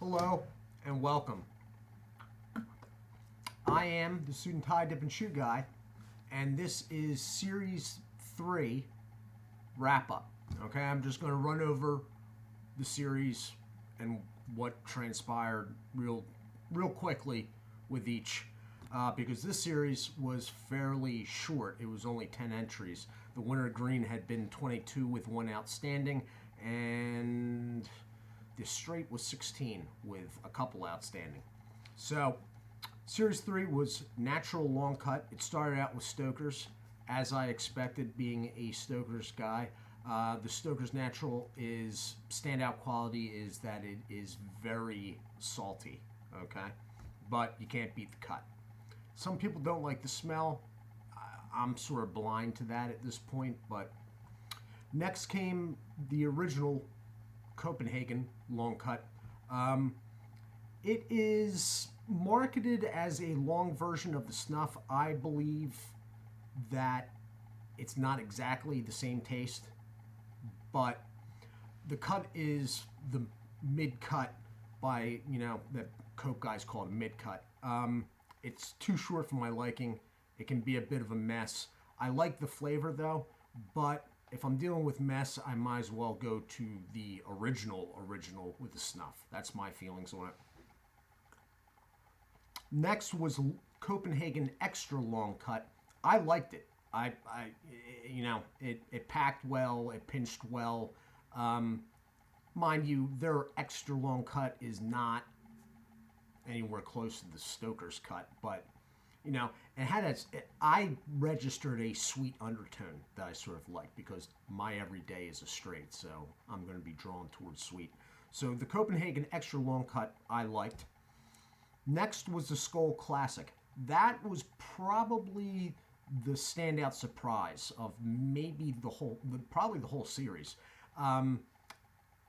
Hello and welcome. I am the Suit&Tie Dip&ChewGuy, and this is Series 3 wrap up. Okay, I'm just going to run over the series and what transpired real quickly with each. Because this series was fairly short. It was only 10 entries. The winter green had been 22 with one outstanding, and the straight was 16 with a couple outstanding. So, Series 3 was natural long cut. It started out with Stoker's, as I expected, being a Stoker's guy. The Stoker's Natural is standout quality is that it is very salty, okay? But you can't beat the cut. Some people don't like the smell. I'm sort of blind to that at this point, but next came the original Copenhagen long cut. It is marketed as a long version of the snuff. I believe that it's not exactly the same taste, but the cut is the mid cut by, that Coke guys call it a mid cut. It's too short for my liking. It can be a bit of a mess. I like the flavor though, but if I'm dealing with mess, I might as well go to the original with the snuff. That's my feelings on it. Next was Copenhagen Extra Long Cut. I liked it. It packed well. It pinched well. Mind you, their extra long cut is not anywhere close to the Stoker's cut, but it had I registered a sweet undertone that I sort of like because my everyday is a straight, so I'm going to be drawn towards sweet. So the Copenhagen Extra Long Cut I liked. Next was the Skull Classic. That was probably the standout surprise of maybe probably the whole series. I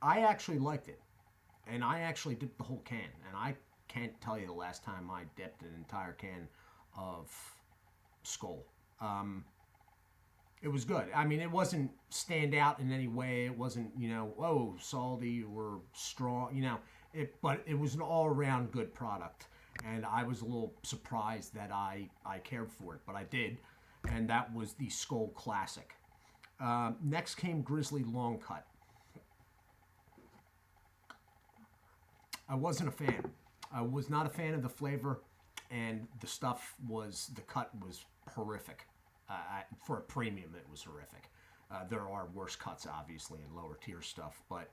actually liked it, and I actually dipped the whole can, and I can't tell you the last time I dipped an entire can of Skull. It was good. I mean, it wasn't stand out in any way. It wasn't, salty or strong, but it was an all-around good product. And I was a little surprised that I cared for it, but I did. And that was the Skull Classic. Next came Grizzly Long Cut. I wasn't a fan. I was not a fan of the flavor, and the cut was horrific. For a premium, it was horrific. There are worse cuts, obviously, and lower tier stuff, but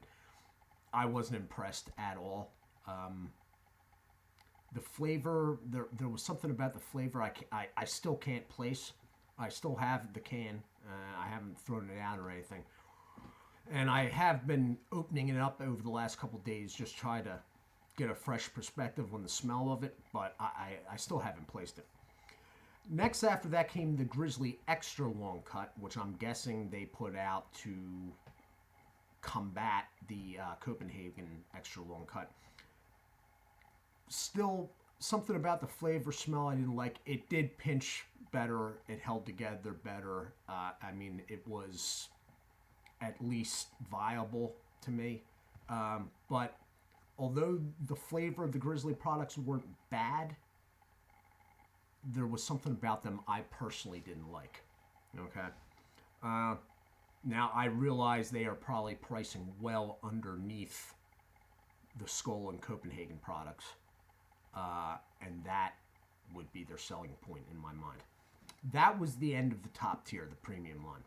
I wasn't impressed at all. The flavor, there was something about the flavor I still can't place. I still have the can. I haven't thrown it out or anything. And I have been opening it up over the last couple days, just try to get a fresh perspective on the smell of it, but I still haven't placed it. Next after that came the Grizzly Extra Long Cut, which I'm guessing they put out to combat the Copenhagen Extra Long Cut. Still, something about the flavor smell I didn't like. It did pinch better. It held together better. It was at least viable to me. But although the flavor of the Grizzly products weren't bad, there was something about them I personally didn't like. Okay. Now I realize they are probably pricing well underneath the Skull and Copenhagen products. And that would be their selling point in my mind. That was the end of the top tier, the premium line.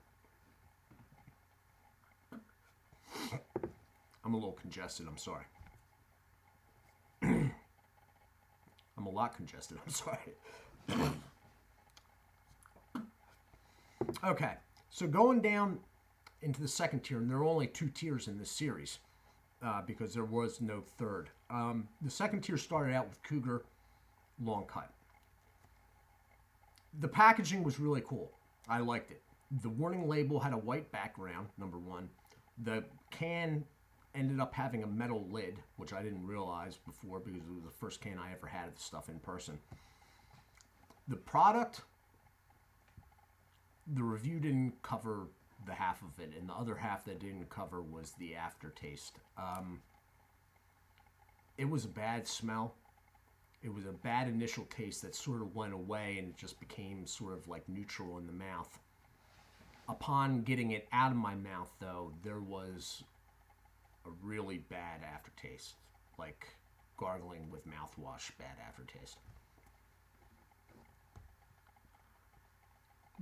I'm a little congested, I'm sorry. I'm a lot congested, I'm sorry. Okay, so going down into the second tier, and there are only 2 tiers in this series. Because there was no third. The second tier started out with Cougar Long Cut. The packaging was really cool. I liked it. The warning label had a white background, number one. The can ended up having a metal lid, which I didn't realize before because it was the first can I ever had of the stuff in person. The product, the review didn't cover the half of it, and the other half that didn't cover was the aftertaste. it was a bad smell. It was a bad initial taste that sort of went away and it just became sort of like neutral in the mouth. Upon getting it out of my mouth, though, there was a really bad aftertaste, like gargling with mouthwash, bad aftertaste.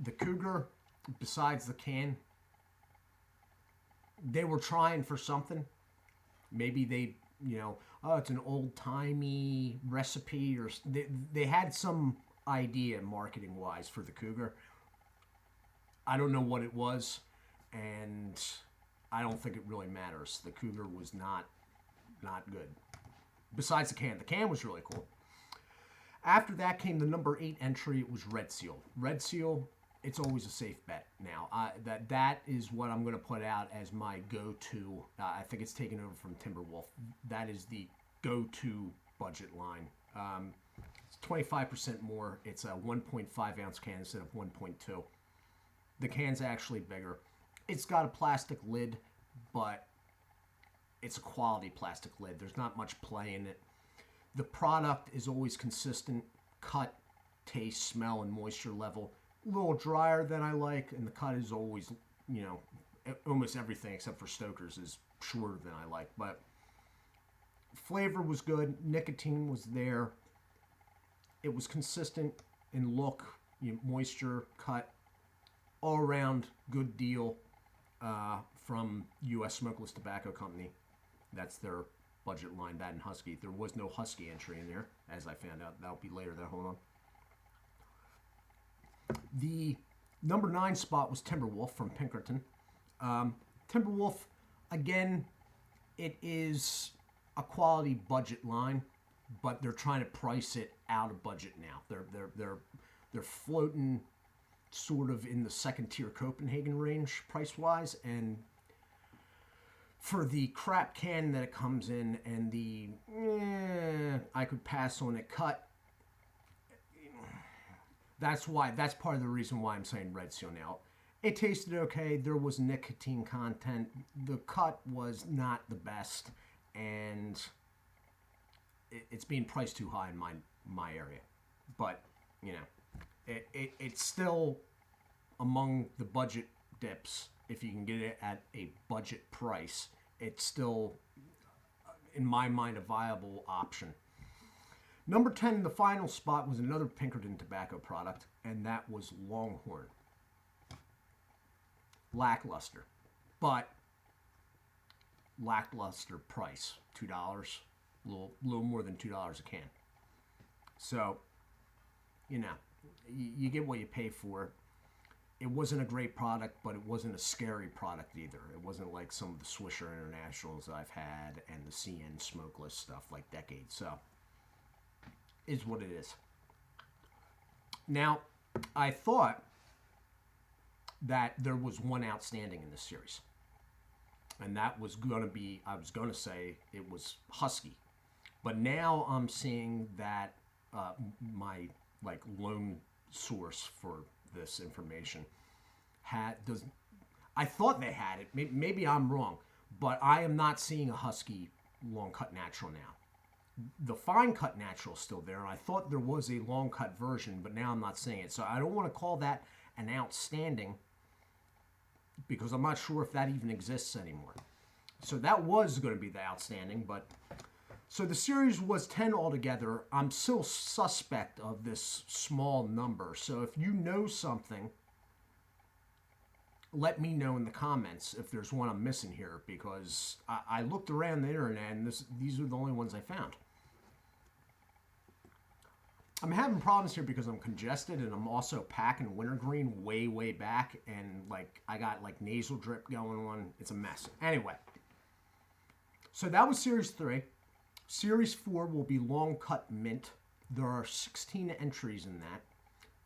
The Cougar, besides the can, they were trying for something. Maybe they, oh, it's an old-timey recipe, or they had some idea marketing-wise for the Cougar. I don't know what it was, and I don't think it really matters. The Cougar was not good. Besides the can was really cool. After that came the number 8 entry. It was Red Seal. Red Seal, it's always a safe bet now. That is what I'm going to put out as my go-to. I think it's taken over from Timberwolf. That is the go-to budget line. It's 25% more. It's a 1.5 ounce can instead of 1.2. The can's actually bigger. It's got a plastic lid, but it's a quality plastic lid. There's not much play in it. The product is always consistent. Cut, taste, smell, and moisture level. A little drier than I like, and the cut is always, almost everything except for Stoker's is shorter than I like. But flavor was good. Nicotine was there. It was consistent in look, moisture, cut. All around good deal from U.S. Smokeless Tobacco Company. That's their budget line, that and Husky. There was no Husky entry in there, as I found out. That'll be later. Hold on. The number 9 spot was Timberwolf from Pinkerton. Timberwolf, again, it is a quality budget line, but they're trying to price it out of budget now. They're floating sort of in the second tier Copenhagen range price-wise, and for the crap can that it comes in and the I could pass on it cut, that's part of the reason why I'm saying Red Seal now. It tasted okay. There was nicotine content. The cut was not the best, and it's being priced too high in my area. But it's still among the budget dips. If you can get it at a budget price, it's still, in my mind, a viable option. Number 10 in the final spot was another Pinkerton tobacco product, and that was Longhorn. Lackluster, but lackluster price, $2, a little more than $2 a can. So, you get what you pay for. It wasn't a great product, but it wasn't a scary product either. It wasn't like some of the Swisher Internationals I've had and the CN Smokeless stuff like Decades. So, is what it is. Now, I thought that there was one outstanding in this series. And that was going to be, I was going to say it was Husky. But now I'm seeing that my lone source for this information I thought they had it. Maybe I'm wrong, but I am not seeing a Husky long cut natural now. The fine cut natural is still there, and I thought there was a long cut version, but now I'm not seeing it. So I don't want to call that an outstanding because I'm not sure if that even exists anymore. So that was going to be the outstanding, but so the series was 10 altogether. I'm still suspect of this small number. So if you know something, let me know in the comments if there's one I'm missing here, because I looked around the internet and these are the only ones I found. I'm having problems here because I'm congested and I'm also packing wintergreen way back, and I got nasal drip going on. It's a mess. Anyway, so that was Series 3. Series 4 will be long cut mint. There are 16 entries in that.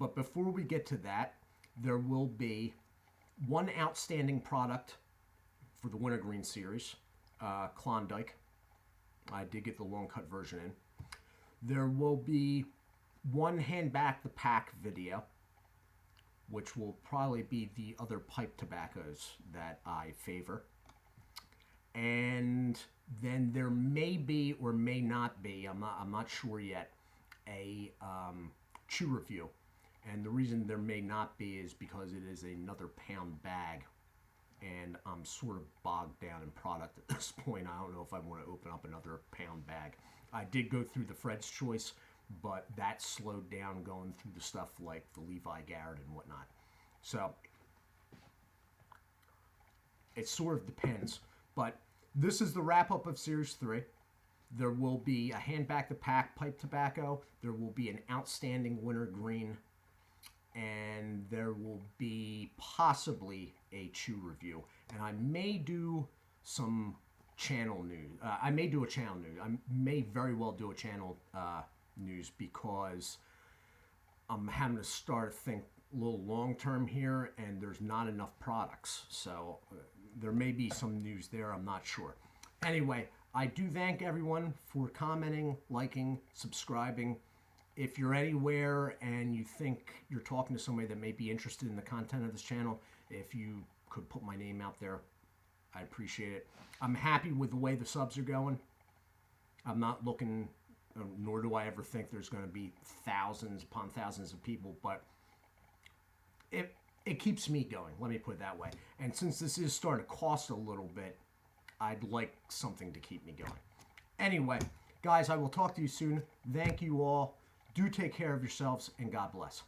But before we get to that, there will be one outstanding product for the wintergreen series, Klondike. I did get the long cut version in. There will be one hand back the pack video, which will probably be the other pipe tobaccos that I favor. And then there may be or may not be, I'm not sure yet, a chew review. And the reason there may not be is because it is another pound bag. And I'm sort of bogged down in product at this point. I don't know if I want to open up another pound bag. I did go through the Fred's Choice, but that slowed down going through the stuff like the Levi Garrett and whatnot. So it sort of depends. But this is the wrap up of Series 3. There will be a hand back to pack pipe tobacco. There will be an outstanding winter green. And there will be possibly a chew review. And I may do some channel news. I may do a channel news. I may very well do a channel news because I'm having to start to think a little long term here, and there's not enough products. So there may be some news there. I'm not sure. Anyway, I do thank everyone for commenting, liking, subscribing. If you're anywhere and you think you're talking to somebody that may be interested in the content of this channel, if you could put my name out there, I'd appreciate it. I'm happy with the way the subs are going. I'm not looking, nor do I ever think there's going to be thousands upon thousands of people, but it keeps me going, let me put it that way. And since this is starting to cost a little bit, I'd like something to keep me going. Anyway, guys, I will talk to you soon. Thank you all. Do take care of yourselves, and God bless.